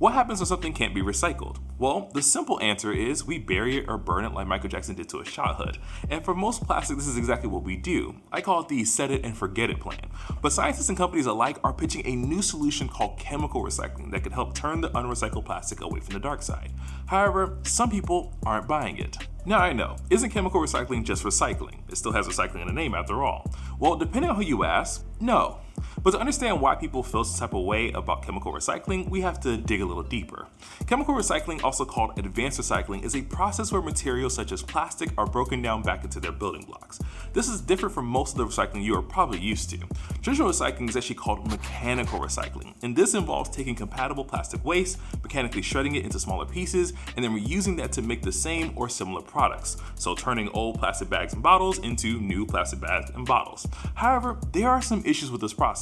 What happens when something can't be recycled? Well, the simple answer is we bury it or burn it like Michael Jackson did to a shot hood. And for most plastic, this is exactly what we do. I call it the set it and forget it plan. But scientists and companies alike are pitching a new solution called chemical recycling that could help turn the unrecycled plastic away from the dark side. However, some people aren't buying it. Now I know, isn't chemical recycling just recycling? It still has recycling in the name after all. Well, depending on who you ask, no. But to understand why people feel some type of way about chemical recycling, we have to dig a little deeper. Chemical recycling, also called advanced recycling, is a process where materials such as plastic are broken down back into their building blocks. This is different from most of the recycling you are probably used to. Traditional recycling is actually called mechanical recycling, and this involves taking compatible plastic waste, mechanically shredding it into smaller pieces, and then reusing that to make the same or similar products, so turning old plastic bags and bottles into new plastic bags and bottles. However, there are some issues with this process.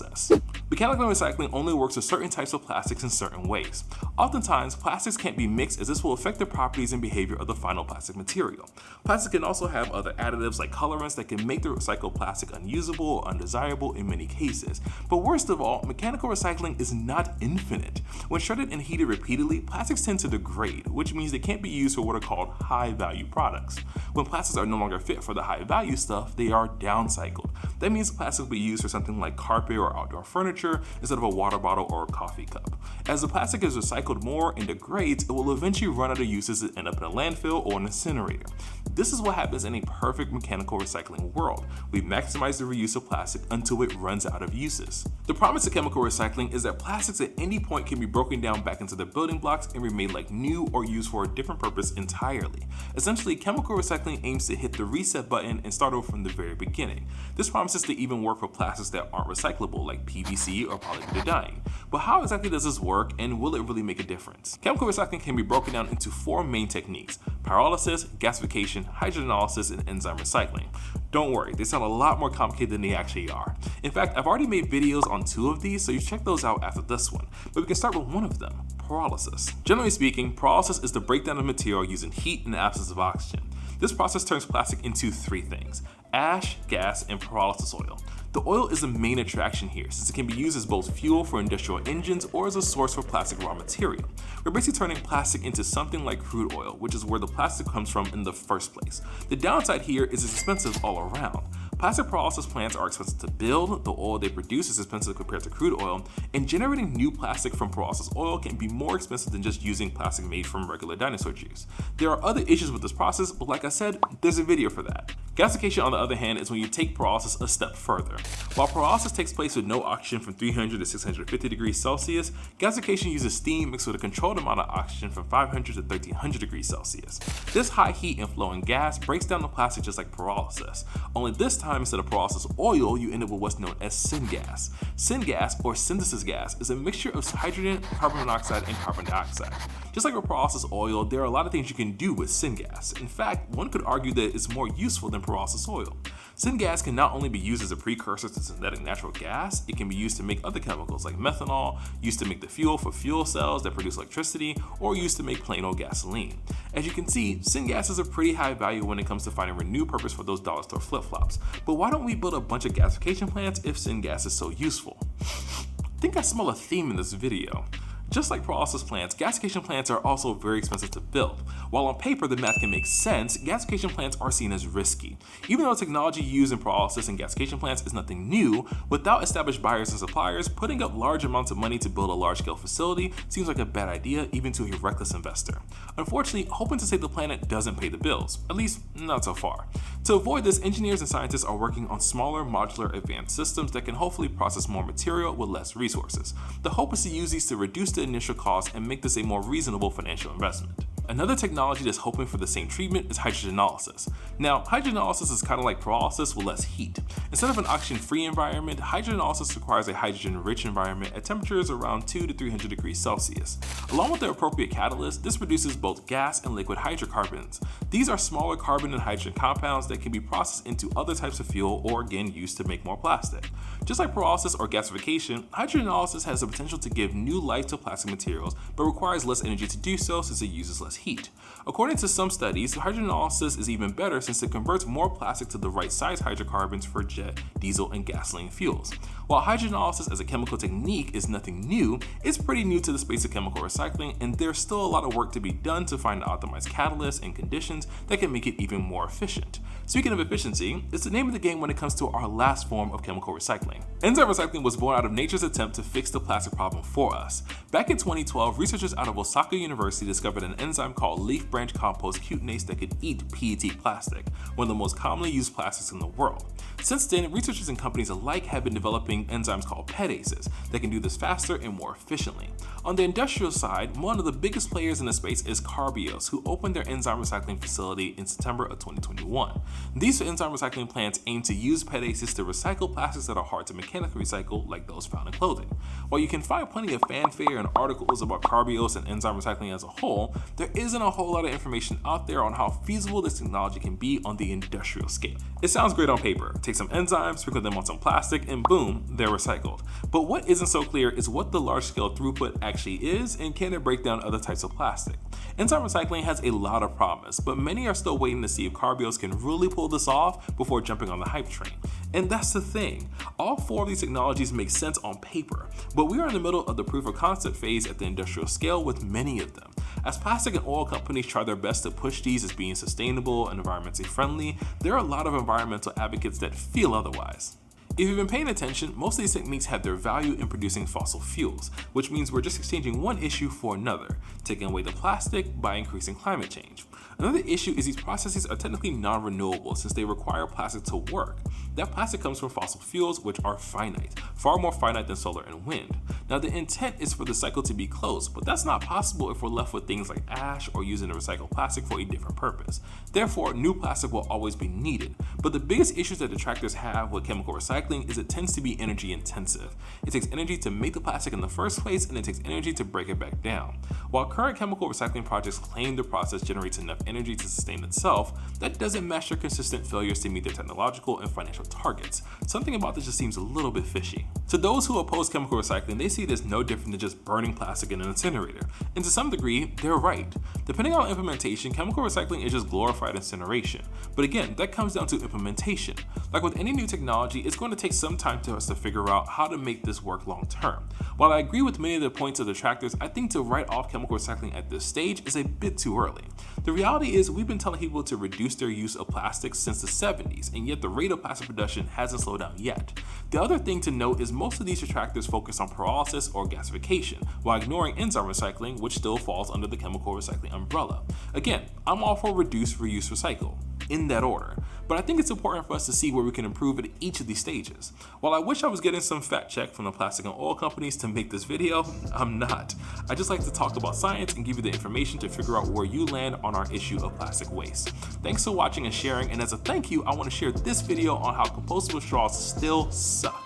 Mechanical recycling only works with certain types of plastics in certain ways. Oftentimes, plastics can't be mixed as this will affect the properties and behavior of the final plastic material. Plastic can also have other additives like colorants that can make the recycled plastic unusable or undesirable in many cases. But worst of all, mechanical recycling is not infinite. When shredded and heated repeatedly, plastics tend to degrade, which means they can't be used for what are called high-value products. When plastics are no longer fit for the high-value stuff, they are downcycled. That means plastic will be used for something like carpet or outdoor furniture instead of a water bottle or a coffee cup. As the plastic is recycled more and degrades, it will eventually run out of uses and end up in a landfill or an incinerator. This is what happens in a perfect mechanical recycling world. We maximize the reuse of plastic until it runs out of uses. The promise of chemical recycling is that plastics at any point can be broken down back into their building blocks and remade like new or used for a different purpose entirely. Essentially, chemical recycling aims to hit the reset button and start over from the very beginning. This promises to even work for plastics that aren't recyclable, like PVC or polybutadiene. But how exactly does this work, and will it really make a difference? Chemical recycling can be broken down into four main techniques: pyrolysis, gasification, hydrogenolysis, and enzyme recycling. Don't worry, they sound a lot more complicated than they actually are. In fact, I've already made videos on two of these, so you check those out after this one. But we can start with one of them: pyrolysis. Generally speaking, pyrolysis is the breakdown of material using heat in the absence of oxygen. This process turns plastic into three things: ash, gas, and pyrolysis oil. The oil is the main attraction here, since it can be used as both fuel for industrial engines or as a source for plastic raw material. We're basically turning plastic into something like crude oil, which is where the plastic comes from in the first place. The downside here is it's expensive all around. Plastic pyrolysis plants are expensive to build, the oil they produce is expensive compared to crude oil, and generating new plastic from pyrolysis oil can be more expensive than just using plastic made from regular dinosaur juice. There are other issues with this process, but like I said, there's a video for that. Gasification, on the other hand, is when you take pyrolysis a step further. While pyrolysis takes place with no oxygen from 300 to 650 degrees Celsius, gasification uses steam mixed with a controlled amount of oxygen from 500 to 1300 degrees Celsius. This high heat and flowing gas breaks down the plastic just like pyrolysis, only this time instead of pyrolysis oil, you end up with what's known as syngas. Syngas, or synthesis gas, is a mixture of hydrogen, carbon monoxide, and carbon dioxide. Just like with pyrolysis oil, there are a lot of things you can do with syngas. In fact, one could argue that it's more useful than pyrolysis oil. Syngas can not only be used as a precursor to synthetic natural gas, it can be used to make other chemicals like methanol, used to make the fuel for fuel cells that produce electricity, or used to make plain old gasoline. As you can see, syngas is a pretty high value when it comes to finding renewed purpose for those dollar store flip-flops. But why don't we build a bunch of gasification plants if syngas is so useful? I think I smell a theme in this video. Just like pyrolysis plants, gasification plants are also very expensive to build. While on paper the math can make sense, gasification plants are seen as risky. Even though technology used in pyrolysis and gasification plants is nothing new, without established buyers and suppliers, putting up large amounts of money to build a large-scale facility seems like a bad idea even to a reckless investor. Unfortunately, hoping to save the planet doesn't pay the bills, at least not so far. To avoid this, engineers and scientists are working on smaller, modular, advanced systems that can hopefully process more material with less resources. The hope is to use these to reduce the initial cost and make this a more reasonable financial investment. Another technology that's hoping for the same treatment is hydrogenolysis. Now, hydrogenolysis is kind of like pyrolysis with less heat. Instead of an oxygen-free environment, hydrogenolysis requires a hydrogen-rich environment at temperatures around 200 to 300 degrees Celsius. Along with the appropriate catalyst, this produces both gas and liquid hydrocarbons. These are smaller carbon and hydrogen compounds that can be processed into other types of fuel or again used to make more plastic. Just like pyrolysis or gasification, hydrogenolysis has the potential to give new life to plastic materials, but requires less energy to do so since it uses less heat. According to some studies, hydrogenolysis is even better since it converts more plastic to the right size hydrocarbons for jet, diesel, and gasoline fuels. While hydrogenolysis as a chemical technique is nothing new, it's pretty new to the space of chemical recycling, and there's still a lot of work to be done to find optimized catalysts and conditions that can make it even more efficient. Speaking of efficiency, it's the name of the game when it comes to our last form of chemical recycling. Enzyme recycling was born out of nature's attempt to fix the plastic problem for us. Back in 2012, researchers out of Osaka University discovered an enzyme called leaf branch compost cutinase that could eat PET plastic, one of the most commonly used plastics in the world. Since then, researchers and companies alike have been developing enzymes called PETases that can do this faster and more efficiently. On the industrial side, one of the biggest players in the space is Carbios, who opened their enzyme recycling facility in September of 2021. These enzyme recycling plants aim to use PETases to recycle plastics that are hard to mechanically recycle, like those found in clothing. While you can find plenty of fanfare and articles about Carbios and enzyme recycling as a whole, there isn't a whole lot of information out there on how feasible this technology can be on the industrial scale. It sounds great on paper. Take some enzymes, sprinkle them on some plastic, and boom, they're recycled. But what isn't so clear is what the large-scale throughput actually is, and can it break down other types of plastic. Enzyme recycling has a lot of promise, but many are still waiting to see if Carbios can really pull this off before jumping on the hype train. And that's the thing. All four of these technologies make sense on paper, but we are in the middle of the proof of concept phase at the industrial scale with many of them. As plastic and oil companies try their best to push these as being sustainable and environmentally friendly, there are a lot of environmental advocates that feel otherwise. If you've been paying attention, most of these techniques have their value in producing fossil fuels, which means we're just exchanging one issue for another, taking away the plastic by increasing climate change. Another issue is these processes are technically non-renewable since they require plastic to work. That plastic comes from fossil fuels, which are finite, far more finite than solar and wind. Now, the intent is for the cycle to be closed, but that's not possible if we're left with things like ash or using the recycled plastic for a different purpose. Therefore, new plastic will always be needed. But the biggest issues that detractors have with chemical recycling is it tends to be energy intensive. It takes energy to make the plastic in the first place, and it takes energy to break it back down. While current chemical recycling projects claim the process generates enough energy to sustain itself, that doesn't match their consistent failures to meet their technological and financial targets. Something about this just seems a little bit fishy. To those who oppose chemical recycling, they see this no different than just burning plastic in an incinerator. And to some degree, they're right. Depending on implementation, chemical recycling is just glorified incineration. But again, that comes down to implementation. Like with any new technology, it's going to take some time for us to figure out how to make this work long term. While I agree with many of the points of detractors, I think to write off chemical recycling at this stage is a bit too early. The reality is we've been telling people to reduce their use of plastics since the 70s, and yet the rate of plastic production hasn't slowed down yet. The other thing to note is most of these detractors focus on pyrolysis or gasification, while ignoring enzyme recycling, which still falls under the chemical recycling umbrella. Again, I'm all for reduce, reuse, recycle, in that order. But I think it's important for us to see where we can improve at each of these stages. While I wish I was getting some fact check from the plastic and oil companies to make this video, I'm not. I just like to talk about science and give you the information to figure out where you land on our issue of plastic waste. Thanks for watching and sharing, and as a thank you, I want to share this video on how compostable straws still suck.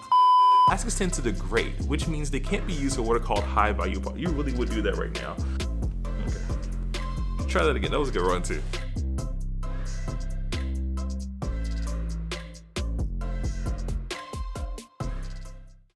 Plastics tend to degrade, which means they can't be used for what are called high value products. You really would do that right now. Okay. Try that again, that was a good run too.